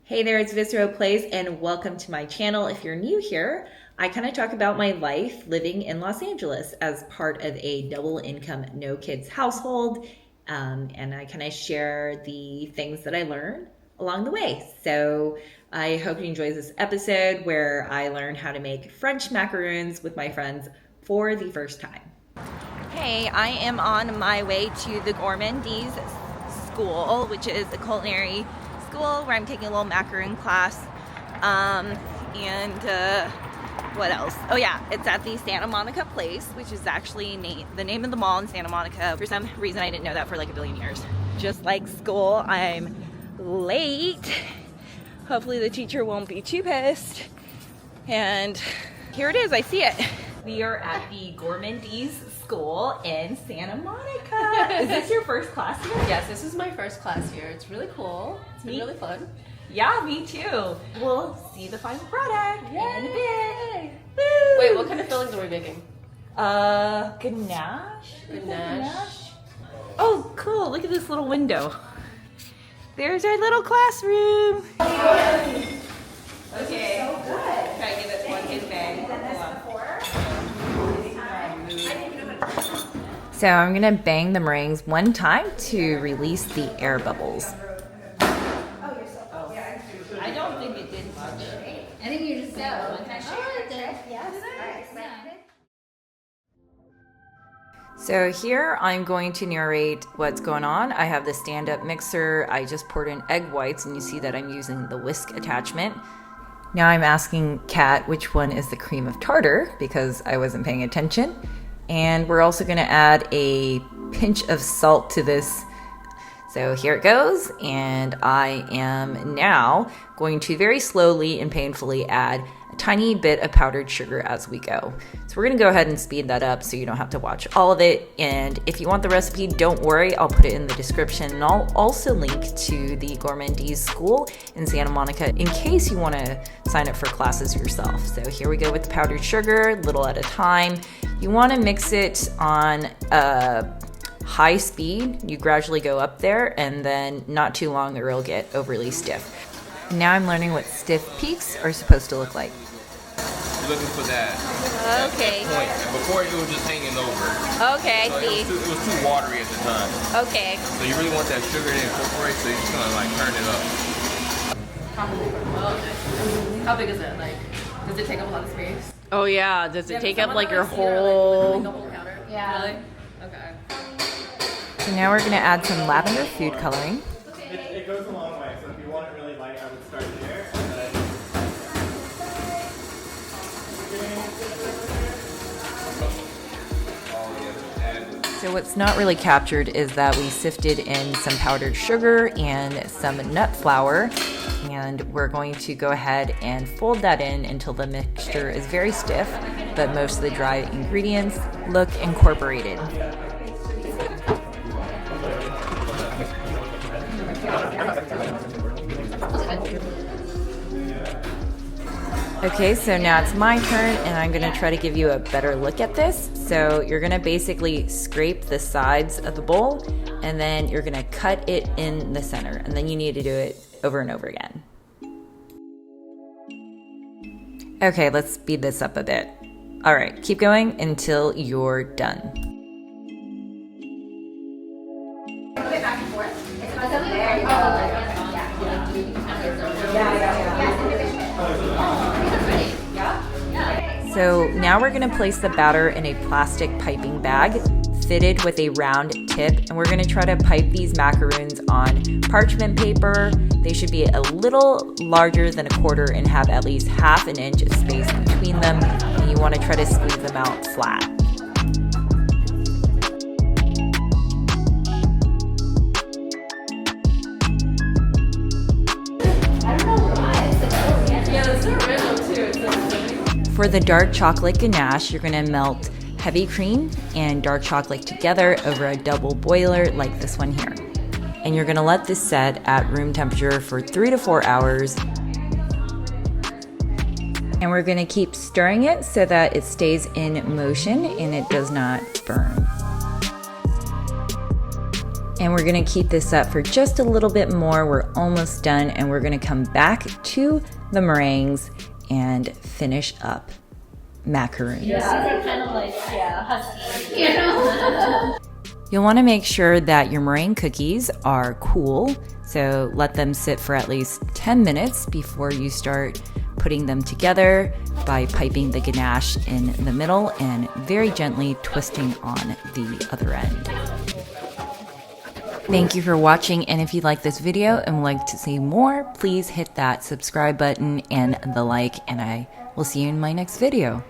Hey there, it's Viscero Plays and welcome to my channel. If you're new here, I kind of talk about my life living in Los Angeles as part of a double income, no kids household. And I kind of share the things that I learn along the way. So I hope you enjoy this episode where I learn how to make French macarons with my friends for the first time. Hey, I am on my way to the Gourmandise School, which is a culinary school where I'm taking a little macaron class. What else? Oh yeah, it's at the Santa Monica place, which is actually the name of the mall in Santa Monica. For some reason, I didn't know that for like a billion years. Just like school, I'm late. Hopefully the teacher won't be too pissed. And here it is, I see it. We are at the Gourmandise School in Santa Monica. Is this your first class here? Yes, this is my first class here. It's really cool. It's been really fun. Yeah, me too. We'll see the final product in a bit. Woo! Wait, what kind of fillings are we making? Ganache. Ganache. Oh, cool. Look at this little window. There's our little classroom. Okay. So good. Try to give it one good bang. So I'm gonna bang the meringues one time to release the air bubbles. I don't think it did much. I think you just said one time. Oh, it did. Yes. So here I'm going to narrate what's going on. I have the stand-up mixer. I just poured in egg whites and you see that I'm using the whisk attachment. Now I'm asking Kat which one is the cream of tartar because I wasn't paying attention. And we're also gonna add a pinch of salt to this. So here it goes, and I am now going to very slowly and painfully add a tiny bit of powdered sugar as we go. So we're gonna go ahead and speed that up so you don't have to watch all of it. And if you want the recipe, don't worry, I'll put it in the description. And I'll also link to the Gourmandise School in Santa Monica in case you wanna sign up for classes yourself. So here we go with the powdered sugar, little at a time. You wanna mix it on high speed. You gradually go up there and then not too long or it'll get overly stiff. Now I'm learning what stiff peaks are supposed to look like. You're looking for that Okay. point. And before it was just hanging over. Okay, I So see. it was too watery at the time. Okay. So you really want that sugar to incorporate, so you're just gonna like turn it up. How big is it? Like, does it take up a lot of space? Oh yeah, does it take up like your Like the whole... whole counter? Yeah. Really? Okay. So now we're gonna add some lavender food coloring. It goes a long way, so if you want it really light, I would start here. So what's not really captured is that we sifted in some powdered sugar and some nut flour, and we're going to go ahead and fold that in until the mixture is very stiff, but most of the dry ingredients look incorporated. Okay, so now it's my turn and I'm gonna try to give you a better look at this. So you're gonna basically scrape the sides of the bowl and then you're gonna cut it in the center, and then you need to do it over and over again. Okay, let's speed this up a bit. All right, keep going until you're done. Back and forth. It's over there. So now we're gonna place the batter in a plastic piping bag fitted with a round tip, and we're gonna try to pipe these macaroons on parchment paper. They should be a little larger than a quarter and have at least half an inch of space between them, and you wanna try to squeeze them out flat. For the dark chocolate ganache, you're gonna melt heavy cream and dark chocolate together over a double boiler like this one here. And you're gonna let this set at room temperature for 3 to 4 hours. And we're gonna keep stirring it so that it stays in motion and it does not burn. And we're gonna keep this up for just a little bit more. We're almost done, and we're gonna come back to the meringues and finish up macaroons. Yeah, kind of like, husky, you know? You'll wanna make sure that your meringue cookies are cool, so let them sit for at least 10 minutes before you start putting them together by piping the ganache in the middle and very gently twisting on the other end. Thank you for watching, and if you like this video and would like to see more, please hit that subscribe button and the like, and I will see you in my next video.